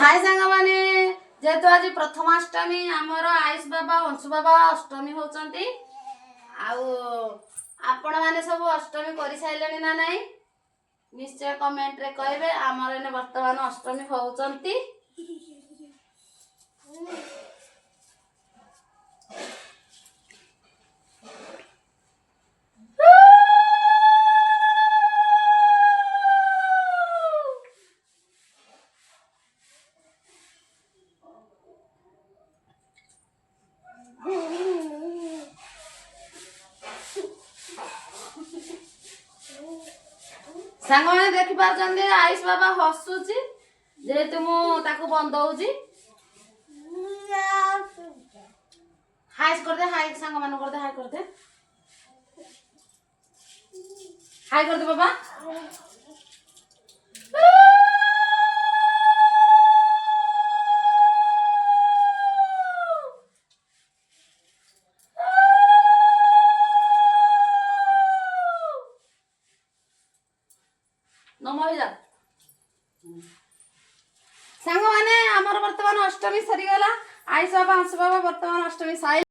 हाय सांग माने जेहेतु आज प्रथमाष्टमी आमर आयुष बाबा अंशु बाबा अष्टमी होचंती आपण माने सब अष्टमी कर सारे ना नहीं निश्चय कमेंट रे कहबे आमर एने वर्तमान अष्टमी होचंती सांग मैंने देखी पार्टी आयुष बाबा हसुची जेहेतु मुझे बंदौची हाय कर दे हाय सांग मान कर दे हाय कर दे हाय कर दे बाबा नमजा सांग माने आमर वर्तमान अष्टमी सरीगला आयुष बाबा हंस बाबा वर्तमान अष्टमी साई